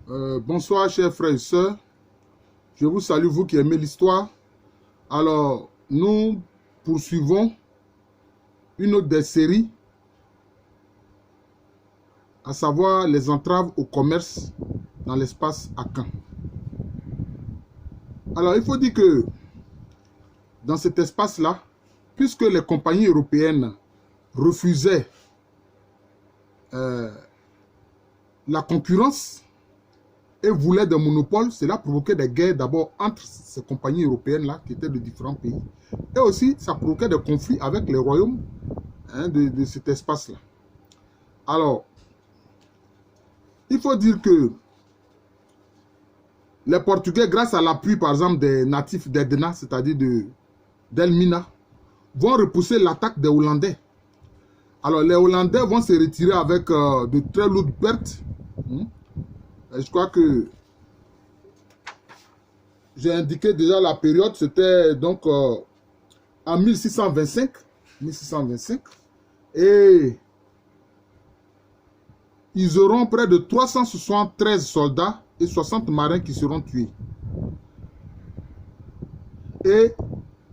Bonsoir chers frères et sœurs, je vous salue vous qui aimez l'histoire. Alors, nous poursuivons une autre des séries, à savoir les entraves au commerce dans l'espace Akan. Alors, il faut dire que dans cet espace-là, puisque les compagnies européennes refusaient la concurrence et voulaient des monopoles, cela provoquait des guerres d'abord entre ces compagnies européennes-là, qui étaient de différents pays, et aussi ça provoquait des conflits avec les royaumes de cet espace-là. Alors, il faut dire que les Portugais, grâce à l'appui par exemple des natifs d'Edna, c'est-à-dire d'Elmina, vont repousser l'attaque des Hollandais. Alors, les Hollandais vont se retirer avec de très lourdes pertes. Je crois que j'ai indiqué déjà la période, c'était donc en 1625. Et ils auront près de 373 soldats et 60 marins qui seront tués. Et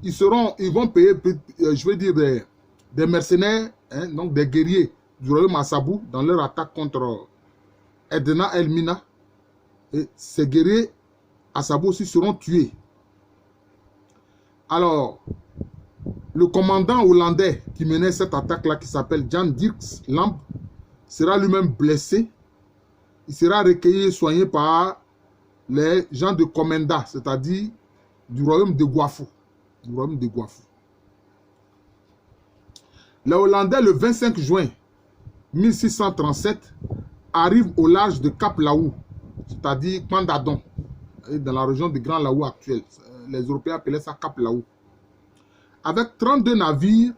ils vont payer, je veux dire, des mercenaires, donc des guerriers du royaume Assabou dans leur attaque contre Edna Elmina. Et ces guerriers Assabou aussi seront tués. Alors, le commandant hollandais qui menait cette attaque-là, qui s'appelle Jan Dirks Lamp, sera lui-même blessé. Il sera recueilli et soigné par les gens de Komenda, c'est-à-dire du royaume de Guafou. Les Hollandais, le 25 juin 1637, arrivent au large de Cap Laou, c'est-à-dire Pandadon, dans la région du Grand Laou actuel. Les Européens appelaient ça Cap Laou. Avec 32 navires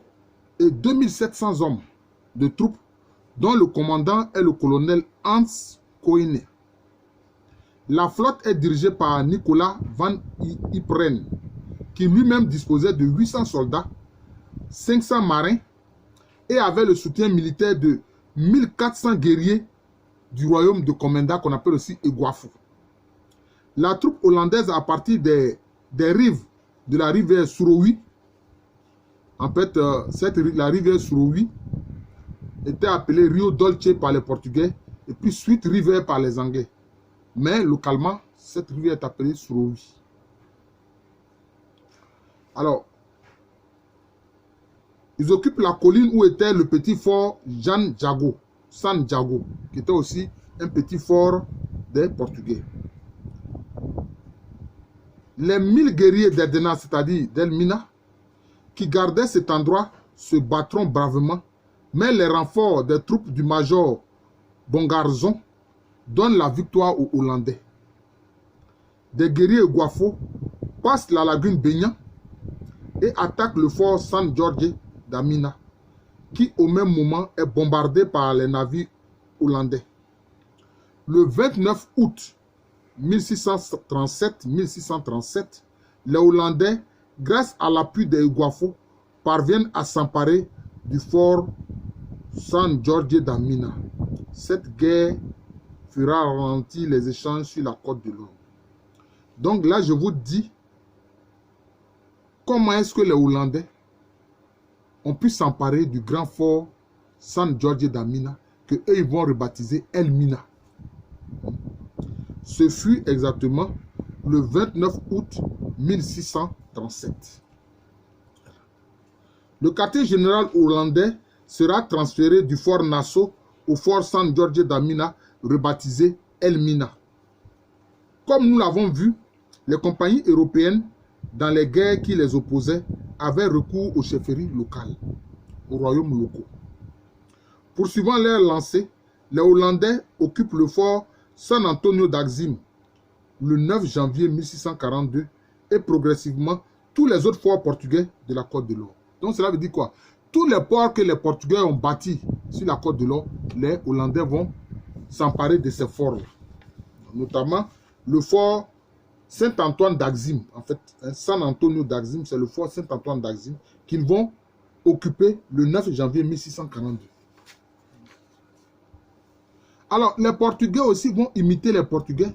et 2700 hommes de troupes, dont le commandant est le colonel Hans Koine. La flotte est dirigée par Nicolas van Yperen, qui lui-même disposait de 800 soldats, 500 marins et avait le soutien militaire de 1400 guerriers du royaume de Komenda, qu'on appelle aussi Iguafou. La troupe hollandaise, à partir des rives de la rivière Surowi, en fait, la rivière Surowi était appelée Rio Dolce par les Portugais et puis Sweet River par les Anglais. Mais localement, cette rivière est appelée Surowi. Alors, ils occupent la colline où était le petit fort San Jago, qui était aussi un petit fort des Portugais. Les 1000 guerriers d'Edna, c'est-à-dire d'Elmina, qui gardaient cet endroit, se battront bravement, mais les renforts des troupes du major Bongarzon donnent la victoire aux Hollandais. Des guerriers Guafo passent la lagune Beignan et attaquent le fort San Jorge d'Amina, qui au même moment est bombardé par les navires hollandais. Le 29 août 1637, les Hollandais, grâce à l'appui des Guafo, parviennent à s'emparer du fort San Jorge d'Amina. Cette guerre fera ralentir les échanges sur la côte de l'Or. Donc là, je vous dis comment est-ce que les Hollandais ont pu s'emparer du grand fort San Jorge d'Amina, que eux ils vont rebaptiser Elmina. Ce fut exactement le 29 août 1637. Le quartier général hollandais sera transféré du fort Nassau au fort San Jorge d'Amina, rebaptisé Elmina. Comme nous l'avons vu, les compagnies européennes, dans les guerres qui les opposaient, avaient recours aux chefferies locales, aux royaumes locaux. Poursuivant leur lancée, les Hollandais occupent le fort San Antonio d'Axim le 9 janvier 1642 et progressivement tous les autres forts portugais de la Côte de l'Or. Donc cela veut dire quoi? Tous les ports que les Portugais ont bâtis sur la Côte de l'Or, les Hollandais vont s'emparer de ces forts-là. Notamment le fort Saint-Antoine d'Axim. En fait, San Antonio d'Axim, c'est le fort Saint-Antoine d'Axim qu'ils vont occuper le 9 janvier 1642. Alors, les Portugais aussi vont imiter les Portugais.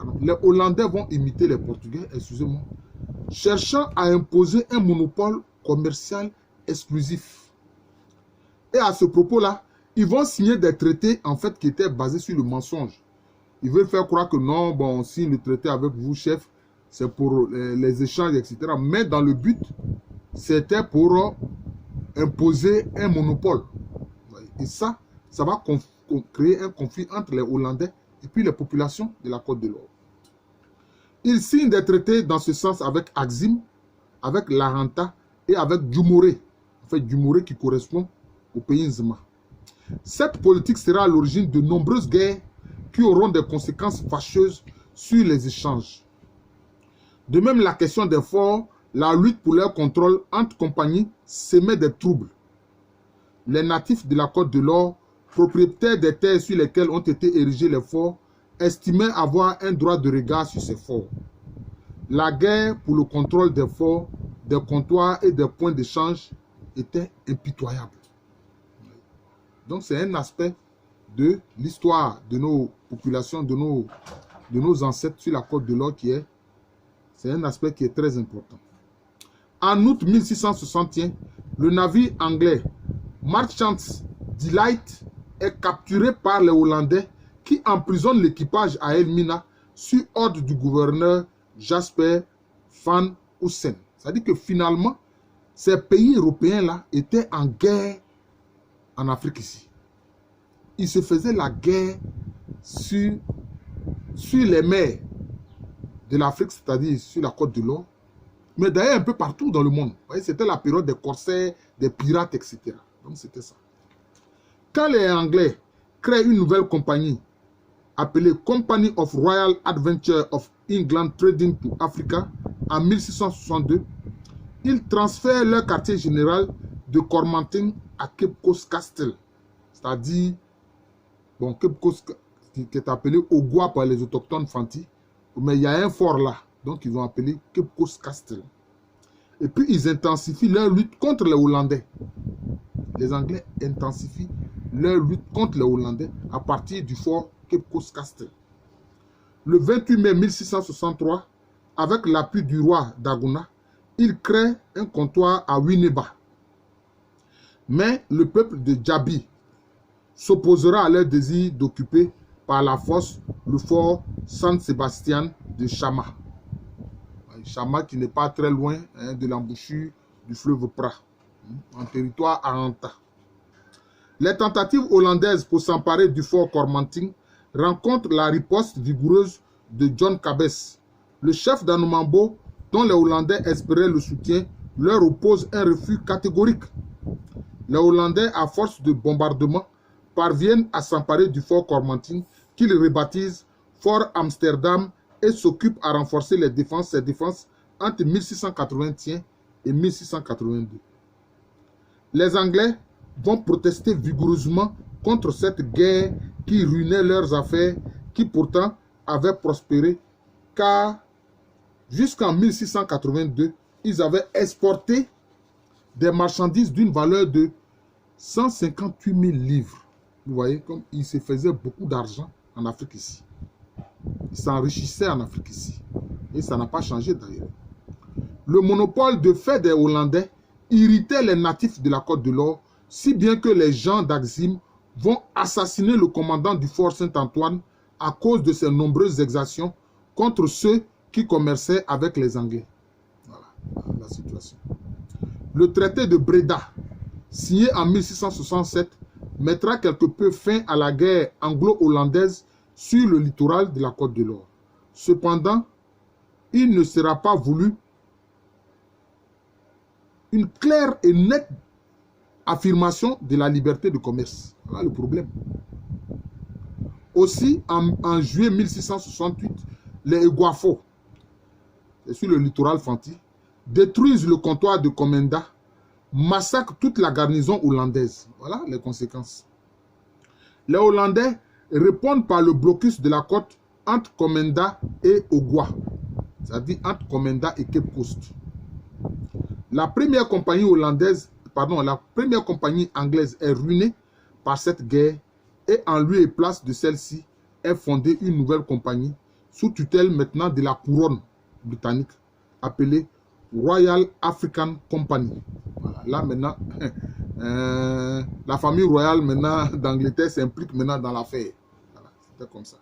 Alors, les Hollandais vont imiter les Portugais, excusez-moi, cherchant à imposer un monopole commercial exclusif. Et à ce propos-là, ils vont signer des traités en fait qui étaient basés sur le mensonge. Ils veulent faire croire que non, bon, on signe le traité avec vous, chef, c'est pour les échanges, etc. Mais dans le but, c'était pour imposer un monopole. Et ça va créer un conflit entre les Hollandais et puis les populations de la Côte de l'Or. Ils signent des traités dans ce sens avec Axim, avec Larenta et avec Dumoré. En fait, Dumoré qui correspond au pays Nzema. Cette politique sera à l'origine de nombreuses guerres qui auront des conséquences fâcheuses sur les échanges. De même, la question des forts, la lutte pour leur contrôle entre compagnies sémait des troubles. Les natifs de la Côte de l'Or, propriétaires des terres sur lesquelles ont été érigés les forts, estimaient avoir un droit de regard sur ces forts. La guerre pour le contrôle des forts, des comptoirs et des points d'échange était impitoyable. Donc c'est un aspect de l'histoire de nos populations, de nos ancêtres sur la Côte de l'Or c'est un aspect qui est très important. En août 1661, le navire anglais Merchant's Delight est capturé par les Hollandais qui emprisonnent l'équipage à Elmina sur ordre du gouverneur Jasper van Huysen. C'est-à-dire que finalement, ces pays européens-là étaient en guerre en Afrique ici. Ils se faisaient la guerre sur les mers de l'Afrique, c'est-à-dire sur la Côte de l'Or, mais d'ailleurs un peu partout dans le monde. C'était la période des corsaires, des pirates, etc. Donc c'était ça. Quand les Anglais créent une nouvelle compagnie appelée Company of Royal Adventure of England Trading to Africa en 1662, ils transfèrent leur quartier général de Cormanting à Cape Coast Castle, c'est-à-dire bon, Cape Coast qui est appelé Ogua par les autochtones Fanti, mais il y a un fort là, donc ils ont appelé Cape Coast Castle. Et puis ils intensifient leur lutte contre les Hollandais. Les Anglais intensifient leur lutte contre les Hollandais à partir du fort Cape Coast Castle. Le 28 mai 1663, avec l'appui du roi d'Aguna, ils créent un comptoir à Winneba. Mais le peuple de Djabi s'opposera à leur désir d'occuper par la force le fort San Sébastien de Chama. Chama qui n'est pas très loin de l'embouchure du fleuve Pra, en territoire aranta. Les tentatives hollandaises pour s'emparer du fort Cormanting rencontrent la riposte vigoureuse de John Cabes. Le chef d'Anoumambo, dont les Hollandais espéraient le soutien, leur oppose un refus catégorique. Les Hollandais, à force de bombardements, parviennent à s'emparer du fort Cormanting, qu'ils rebaptisent Fort Amsterdam et s'occupent à renforcer ses défenses entre 1681 et 1682. Les Anglais vont protester vigoureusement contre cette guerre qui ruinait leurs affaires, qui pourtant avaient prospéré, car jusqu'en 1682, ils avaient exporté des marchandises d'une valeur de 158 000 livres. Vous voyez, comme ils se faisaient beaucoup d'argent en Afrique ici. Ils s'enrichissaient en Afrique ici. Et ça n'a pas changé d'ailleurs. Le monopole de fait des Hollandais irritait les natifs de la Côte de l'Or, si bien que les gens d'Axim vont assassiner le commandant du fort Saint-Antoine à cause de ses nombreuses exactions contre ceux qui commerçaient avec les Anglais. Voilà la situation. Le traité de Breda, signé en 1667, mettra quelque peu fin à la guerre anglo-hollandaise sur le littoral de la Côte de l'Or. Cependant, il ne sera pas voulu une claire et nette affirmation de la liberté de commerce. Voilà le problème. Aussi, en juillet 1668, les Eguafo, c'est sur le littoral Fanti, détruisent le comptoir de Komenda, massacrent toute la garnison hollandaise. Voilà les conséquences. Les Hollandais répondent par le blocus de la côte entre Komenda et Ogua, c'est-à-dire entre Komenda et Cape Coast. La première compagnie anglaise est ruinée par cette guerre et en lieu et place de celle-ci est fondée une nouvelle compagnie sous tutelle maintenant de la couronne britannique appelée Royal African Company. Voilà, là maintenant, la famille royale maintenant d'Angleterre s'implique maintenant dans l'affaire. Voilà, c'était comme ça.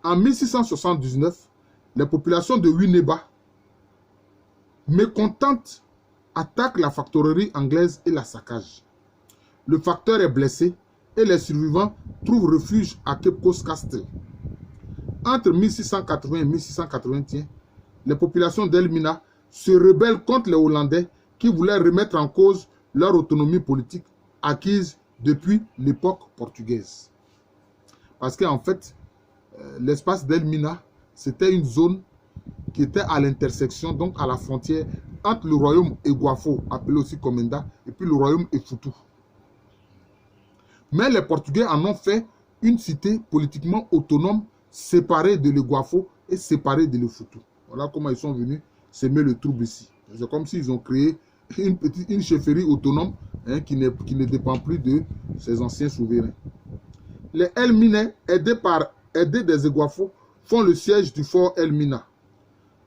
En 1679, les populations de Winneba, mécontentes, attaquent la factorerie anglaise et la saccagent. Le facteur est blessé et les survivants trouvent refuge à Cape Coast Castle. Entre 1680 et 1681, les populations d'Elmina se rebellent contre les Hollandais qui voulaient remettre en cause leur autonomie politique acquise depuis l'époque portugaise. Parce qu'en fait, l'espace d'Elmina, c'était une zone qui était à l'intersection, donc à la frontière entre le royaume Eguafo, appelé aussi Komenda, et puis le royaume Efutu. Mais les Portugais en ont fait une cité politiquement autonome, séparée de l'Eguafo et séparée de l'Efutu. Voilà comment ils sont venus s'aimer le trouble ici. C'est comme s'ils ont créé une chefferie autonome qui ne dépend plus de ces anciens souverains. Les Elminais, aidés des Eguafo, font le siège du fort Elmina.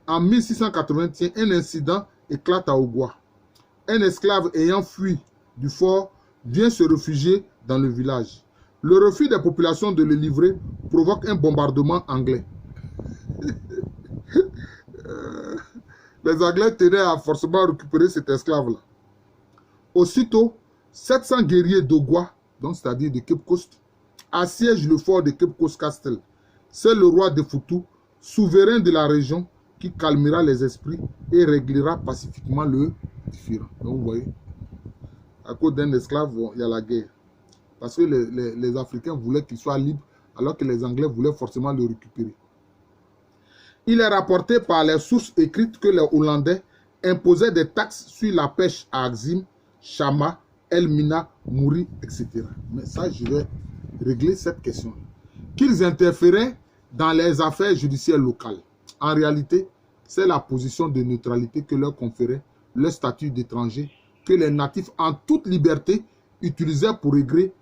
En 1681, un incident éclate à Ogua. Un esclave ayant fui du fort vient se réfugier dans le village. Le refus des populations de le livrer provoque un bombardement anglais. Les Anglais tenaient à forcément récupérer cet esclave-là. Aussitôt, 700 guerriers d'Ogua, c'est-à-dire de Cape Coast, assiègent le fort de Cape Coast Castle. C'est le roi de Futu, souverain de la région, qui calmera les esprits et réglera pacifiquement le différend. Donc vous voyez, à cause d'un esclave, il y a la guerre. Parce que les Africains voulaient qu'il soit libre, alors que les Anglais voulaient forcément le récupérer. Il est rapporté par les sources écrites que les Hollandais imposaient des taxes sur la pêche à Axim, Chama, Elmina, Mouri, etc. Mais ça, je vais régler cette question. Qu'ils interféraient dans les affaires judiciaires locales. En réalité, c'est la position de neutralité que leur conférait le statut d'étranger que les natifs, en toute liberté, utilisaient pour régler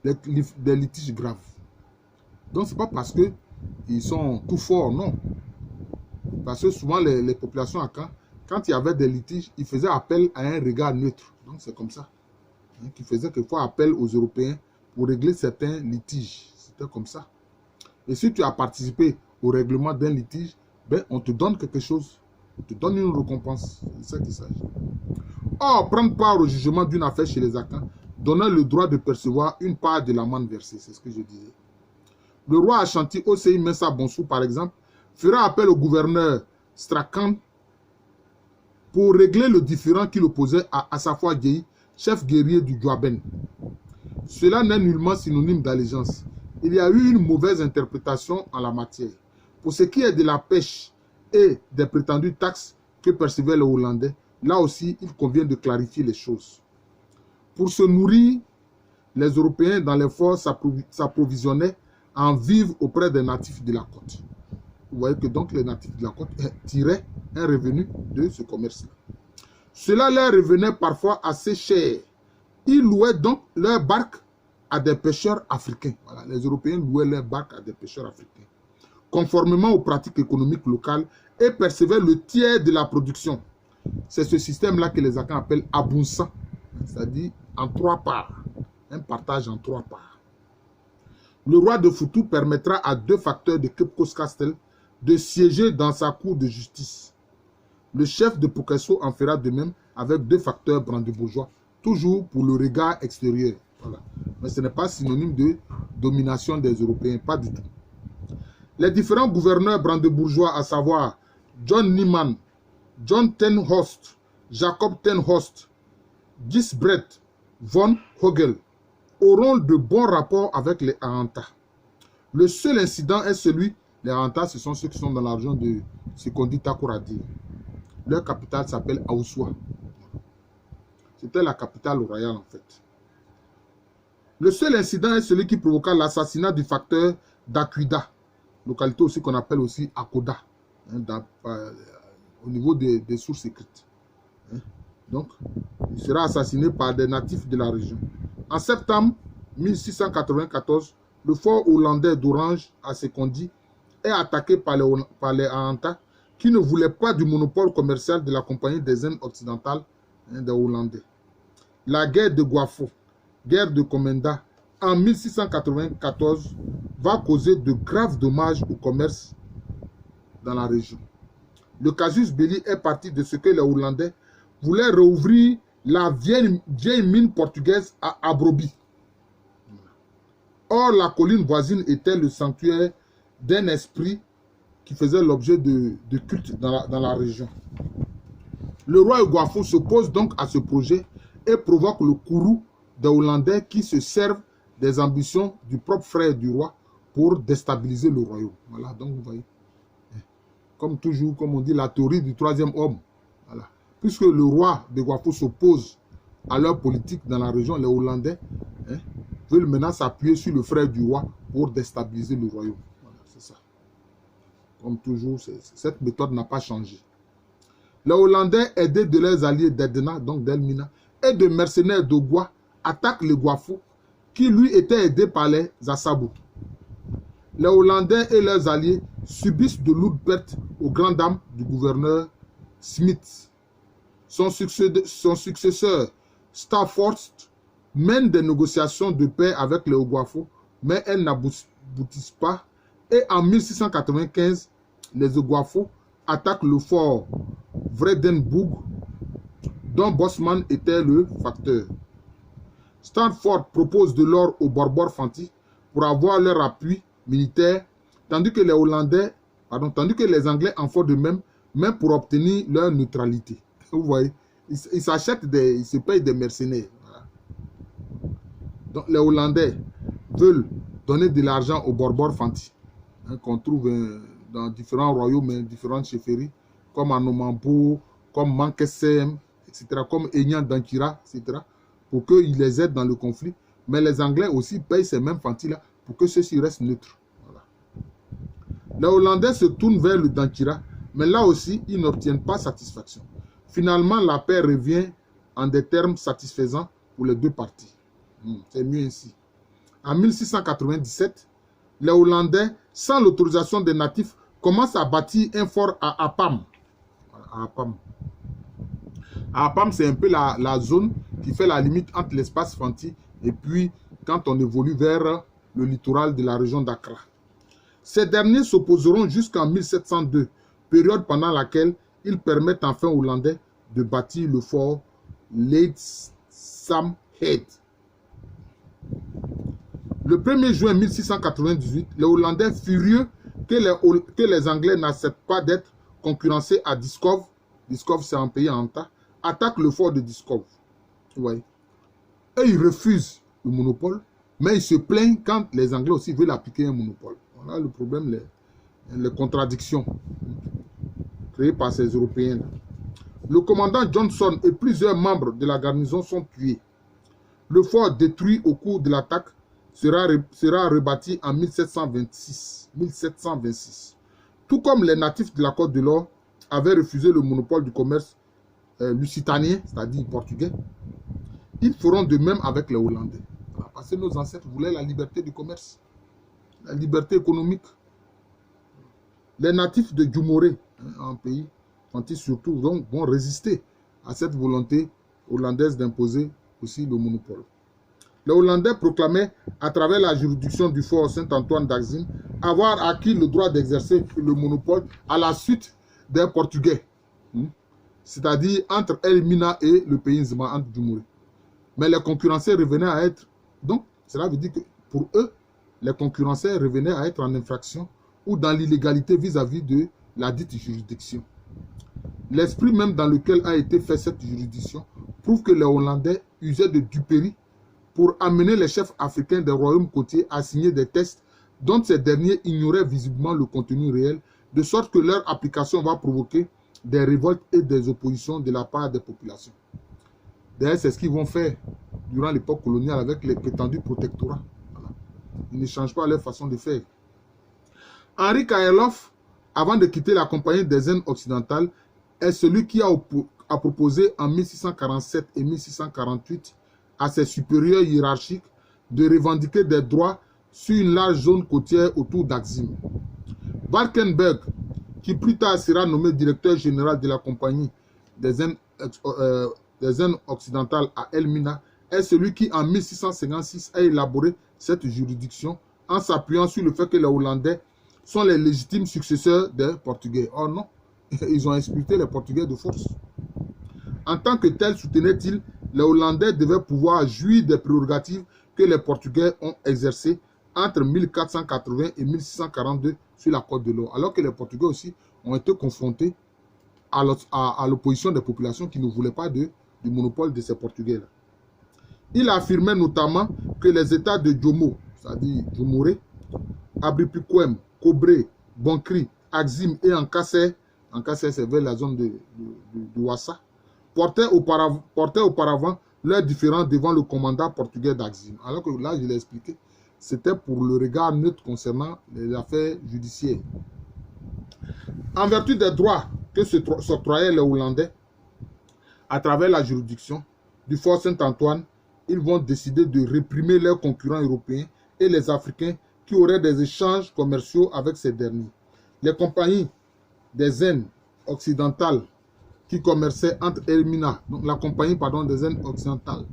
des litiges graves. Donc, ce n'est pas parce qu'ils sont tout forts, non. Parce que souvent, les populations à quand il y avait des litiges, ils faisaient appel à un regard neutre. Donc, c'est comme ça. Qui faisait quelquefois appel aux Européens pour régler certains litiges. C'était comme ça. Et si tu as participé au règlement d'un litige, ben, on te donne quelque chose. On te donne une récompense. C'est ça qu'il s'agit. Or, prendre part au jugement d'une affaire chez les Akans donnait le droit de percevoir une part de l'amende versée. C'est ce que je disais. Le roi Ashanti Osei Mensa Bonsou, par exemple, fera appel au gouverneur Strachan pour régler le différend qu'il opposait à Asafo Adjei, chef guerrier du Djuaben. Cela n'est nullement synonyme d'allégeance. Il y a eu une mauvaise interprétation en la matière. Pour ce qui est de la pêche et des prétendues taxes que percevaient les Hollandais, là aussi, il convient de clarifier les choses. Pour se nourrir, les Européens dans les forts s'approvisionnaient en vivres auprès des natifs de la côte. Vous voyez que donc les natifs de la côte tiraient un revenu de ce commerce-là. Cela leur revenait parfois assez cher. Ils louaient donc leurs barques à des pêcheurs africains. Voilà, les Européens louaient leurs barques à des pêcheurs africains, conformément aux pratiques économiques locales, et percevaient le tiers de la production. C'est ce système-là que les Akans appellent Abunsa, c'est-à-dire en 3 parts, un partage en 3 parts. Le roi de Futu permettra à 2 facteurs de Cape Coast Castle de siéger dans sa cour de justice. Le chef de Pokesso en fera de même avec 2 facteurs brandebourgeois, toujours pour le regard extérieur. Voilà. Mais ce n'est pas synonyme de domination des Européens, pas du tout. Les différents gouverneurs brandebourgeois, à savoir John Niemann, John ten Horst, Jacob ten Horst, Gisbert von Hogel, auront de bons rapports avec les Ahanta. Le seul incident est celui, les Ahanta, ce sont ceux qui sont dans la région de Sekondi Takoradi. Leur capitale s'appelle Aoussoua. C'était la capitale royale en fait. Le seul incident est celui qui provoqua l'assassinat du facteur d'Akuida, localité aussi qu'on appelle aussi Akoda, au niveau des sources écrites. Donc, il sera assassiné par des natifs de la région. En septembre 1694, le fort hollandais d'Orange à Sekondi est attaqué par les Ahanta qui ne voulaient pas du monopole commercial de la Compagnie des Indes occidentales des Hollandais. La guerre de Guafo, guerre de Komenda, en 1694, va causer de graves dommages au commerce dans la région. Le casus belli est parti de ce que les Hollandais voulaient rouvrir la vieille mine portugaise à Abrobi. Or, la colline voisine était le sanctuaire d'un esprit qui faisait l'objet de culte dans la région. Le roi Guafo s'oppose donc à ce projet et provoque le courroux des Hollandais qui se servent des ambitions du propre frère du roi pour déstabiliser le royaume. Voilà, donc vous voyez. Comme toujours, comme on dit, la théorie du troisième homme. Voilà. Puisque le roi de Guafo s'oppose à leur politique dans la région, les Hollandais veulent maintenant s'appuyer sur le frère du roi pour déstabiliser le royaume. Voilà, c'est ça. Comme toujours, cette méthode n'a pas changé. Les Hollandais, aidés de leurs alliés d'Edna, donc d'Elmina, et de mercenaires d'Ogwa, attaquent le Guafo, qui lui était aidé par les Assabou. Les Hollandais et leurs alliés subissent de lourdes pertes aux grandes dames du gouverneur Smith. Son successeur, Stafford, mène des négociations de paix avec les Oguafo, mais elles n'aboutissent pas. Et en 1695, les Oguafo attaquent le fort Vredenburg, dont Bosman était le facteur. Stanford propose de l'or aux Borbor Fanti pour avoir leur appui militaire, tandis que les Anglais en font de même, pour obtenir leur neutralité. Vous voyez, ils s'achètent ils se payent des mercenaires. Voilà. Donc les Hollandais veulent donner de l'argent aux Borbor Fanti, qu'on trouve dans différents royaumes, différentes chefferies, comme Anomampo, comme Mankesem, etc., comme Enyan Dankira, etc., pour qu'ils les aident dans le conflit. Mais les Anglais aussi payent ces mêmes Fanti-là pour que ceux-ci restent neutres. Voilà. Les Hollandais se tournent vers le Dankira, mais là aussi, ils n'obtiennent pas satisfaction. Finalement, la paix revient en des termes satisfaisants pour les deux parties. C'est mieux ainsi. En 1697, les Hollandais, sans l'autorisation des natifs, commencent à bâtir un fort à Apam. À Apam. Apam, c'est un peu la zone qui fait la limite entre l'espace Fanti et puis quand on évolue vers le littoral de la région d'Accra. Ces derniers s'opposeront jusqu'en 1702, période pendant laquelle ils permettent enfin aux Hollandais de bâtir le fort Leidschamhead. Le 1er juin 1698, les Hollandais, furieux que les Anglais n'acceptent pas d'être concurrencés à Dieskov, Dieskov c'est un pays en Anta, attaquent le fort de Dieskov. Vous voyez. Et ils refusent le monopole, mais ils se plaignent quand les Anglais aussi veulent appliquer un monopole. Voilà le problème, les contradictions créées par ces Européens. Le commandant Johnson et plusieurs membres de la garnison sont tués. Le fort détruit au cours de l'attaque sera rebâti en 1726. Tout comme les natifs de la Côte de l'Or avaient refusé le monopole du commerce lusitanien, c'est-à-dire portugais, ils feront de même avec les Hollandais. Parce que nos ancêtres voulaient la liberté du commerce, la liberté économique. Les natifs de Djumoré, un pays Fanti surtout, vont résister à cette volonté hollandaise d'imposer aussi le monopole. Les Hollandais proclamaient, à travers la juridiction du fort Saint-Antoine d'Axine, avoir acquis le droit d'exercer le monopole à la suite des Portugais, c'est-à-dire entre Elmina et le pays Nzima, entre Djumoré. Mais les concurrencés revenaient à être, donc cela veut dire que pour eux, les concurrencés revenaient à être en infraction ou dans l'illégalité vis-à-vis de la dite juridiction. L'esprit même dans lequel a été faite cette juridiction prouve que les Hollandais usaient de duperie pour amener les chefs africains des royaumes côtiers à signer des textes dont ces derniers ignoraient visiblement le contenu réel, de sorte que leur application va provoquer des révoltes et des oppositions de la part des populations. D'ailleurs, c'est ce qu'ils vont faire durant l'époque coloniale avec les prétendus protectorats. Voilà. Ils ne changent pas leur façon de faire. Henri Kaelof, avant de quitter la Compagnie des Indes occidentales, est celui qui a proposé en 1647 et 1648 à ses supérieurs hiérarchiques de revendiquer des droits sur une large zone côtière autour d'Axim. Valkenburg, qui plus tard sera nommé directeur général de la compagnie des Indes occidentales à Elmina, est celui qui, en 1656, a élaboré cette juridiction en s'appuyant sur le fait que les Hollandais sont les légitimes successeurs des Portugais. Oh non, ils ont expulsé les Portugais de force. En tant que tel, soutenait-il, les Hollandais devaient pouvoir jouir des prérogatives que les Portugais ont exercées entre 1480 et 1642 sur la Côte de l'Or, alors que les Portugais aussi ont été confrontés à l'opposition des populations qui ne voulaient pas du monopole de ces Portugais-là. Il affirmait notamment que les États de Jomo, c'est-à-dire Jomoré, Abripiquem, Cobré, Boncri, Axim et Ancassé c'est vers la zone de Ouassa, portaient auparavant leurs différends devant le commandant portugais d'Axim. Alors que là, je l'ai expliqué, c'était pour le regard neutre concernant les affaires judiciaires. En vertu des droits que s'octroyaient les Hollandais à travers la juridiction du Fort Saint-Antoine, ils vont décider de réprimer leurs concurrents européens et les Africains qui auraient des échanges commerciaux avec ces derniers. Les compagnies des Indes occidentales qui commerçaient entre Elmina, donc la compagnie des Indes occidentales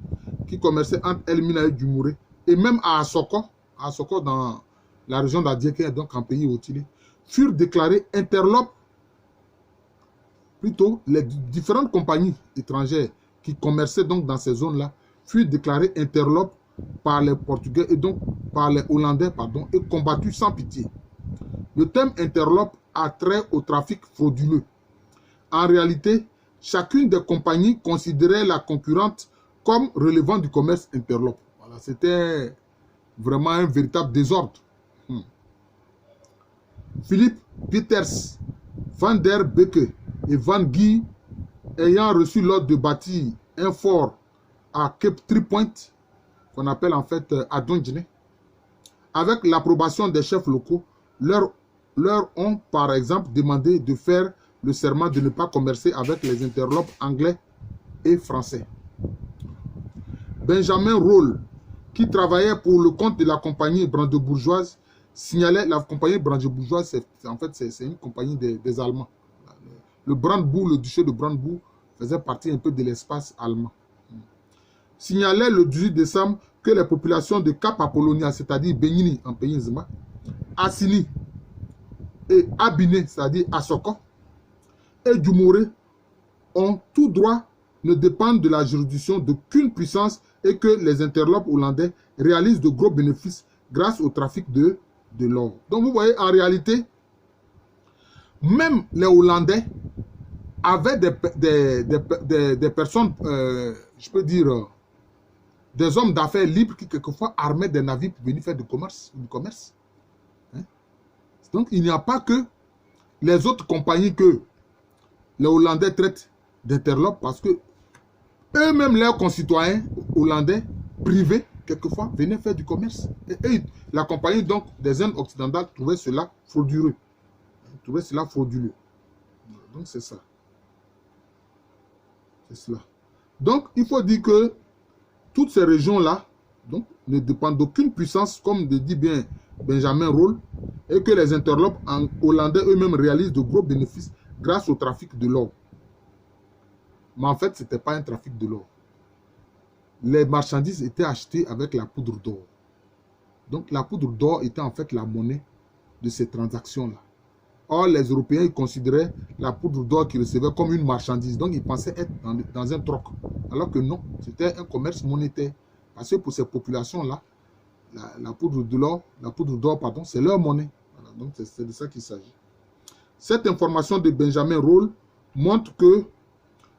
qui commerçaient entre Elmina et Jumuré, et même à Asoko dans la région d'Adieke, donc en pays hôtelier, furent déclarées interlopes. Plutôt, les différentes compagnies étrangères qui commerçaient donc dans ces zones-là furent déclarées interlopes par les Portugais et donc par les Hollandais, et combattues sans pitié. Le terme interlope a trait au trafic frauduleux. En réalité, chacune des compagnies considérait la concurrente comme relevant du commerce interlope. Voilà, c'était vraiment un véritable désordre. Philippe Peters, Van der Beke et Van Guy, ayant reçu l'ordre de bâtir un fort à Cape Tree Point, qu'on appelle en fait Adonjine, avec l'approbation des chefs locaux, leur ont par exemple demandé de faire le serment de ne pas commercer avec les interlopes anglais et français. Benjamin Roll, qui travaillait pour le compte de la compagnie brandebourgeoise, signalait, la compagnie brandebourgeoise, c'est une compagnie des Allemands. Le Brandebourg, le duché de Brandebourg, faisait partie un peu de l'espace allemand. Signalait le 18 décembre que les populations de Cap Apollonia, c'est-à-dire Benini en pays Nzima, Assini et Abiné, c'est-à-dire Asoko, et Jumoré, ont tout droit, ne dépendent de la juridiction d'aucune puissance et que les interlopes hollandais réalisent de gros bénéfices grâce au trafic de l'or. Donc vous voyez, en réalité, même les Hollandais avaient des personnes, je peux dire, des hommes d'affaires libres qui quelquefois armaient des navires pour venir faire du commerce. Hein? Donc il n'y a pas que les autres compagnies que les Hollandais traitent d'interlopes parce que eux-mêmes, leurs concitoyens hollandais privés, quelquefois, venaient faire du commerce. Et la compagnie donc des Indes occidentales trouvait cela frauduleux. Donc c'est ça. C'est cela. Donc il faut dire que toutes ces régions-là ne dépendent d'aucune puissance, comme le dit bien Benjamin Roll, et que les interlopes hollandais eux-mêmes réalisent de gros bénéfices grâce au trafic de l'or. Mais en fait, ce n'était pas un trafic de l'or. Les marchandises étaient achetées avec la poudre d'or. Donc la poudre d'or était en fait la monnaie de ces transactions-là. Or, les Européens ils considéraient la poudre d'or qu'ils recevaient comme une marchandise. Donc ils pensaient être dans un troc. Alors que non, c'était un commerce monétaire. Parce que pour ces populations-là, la poudre d'or, c'est leur monnaie. Voilà, donc c'est de ça qu'il s'agit. Cette information de Benjamin Roll montre que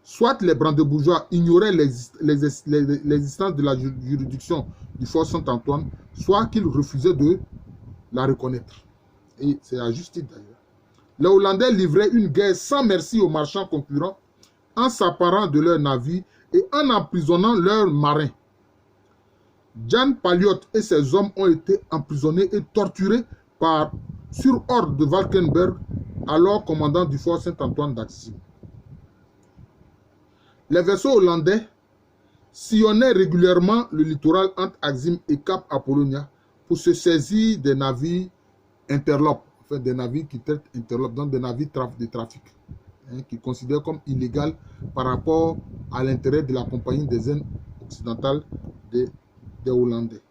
soit les brandebourgeois ignoraient l'existence de la juridiction du Fort Saint-Antoine, soit qu'ils refusaient de la reconnaître. Et c'est à juste titre d'ailleurs. Les Hollandais livraient une guerre sans merci aux marchands concurrents en s'apparant de leurs navires et en emprisonnant leurs marins. Jan Palliot et ses hommes ont été emprisonnés et torturés sur ordre de Valkenburg, alors commandant du fort Saint-Antoine d'Axim. Les vaisseaux hollandais sillonnaient régulièrement le littoral entre Axim et Cap Apollonia pour se saisir des navires interlopes, enfin des navires qui traitent interlopes, donc des navires de trafic, qui considèrent comme illégal par rapport à l'intérêt de la Compagnie des Indes occidentales des Hollandais.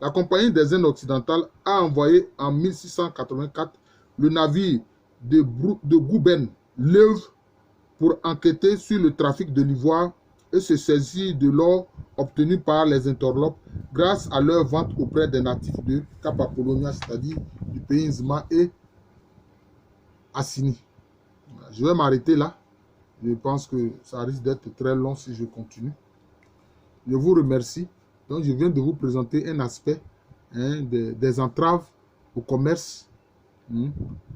La Compagnie des Indes occidentales a envoyé en 1684 le navire de Gouben, l'œuvre, pour enquêter sur le trafic de l'ivoire et se saisir de l'or obtenu par les interlopes grâce à leur vente auprès des natifs de Cap Apollonia, c'est-à-dire du pays Nzima et Assini. Je vais m'arrêter là. Je pense que ça risque d'être très long si je continue. Je vous remercie. Donc, je viens de vous présenter un aspect des entraves au commerce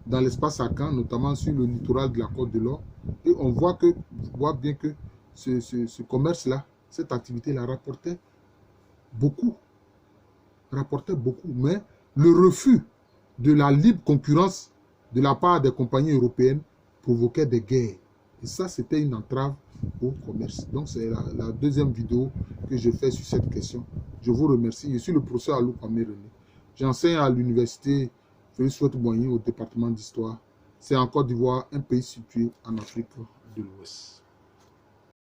dans l'espace Akan, notamment sur le littoral de la Côte de l'Or. Et on voit bien que ce commerce-là, cette activité-là rapportait beaucoup. Mais le refus de la libre concurrence de la part des compagnies européennes provoquait des guerres. Et ça, c'était une entrave au commerce. Donc, c'est la deuxième vidéo que je fais sur cette question. Je vous remercie. Je suis le professeur Alou Kwame René. J'enseigne à l'université Félix Houphouët-Boigny au département d'histoire. C'est en Côte d'Ivoire, un pays situé en Afrique de l'Ouest.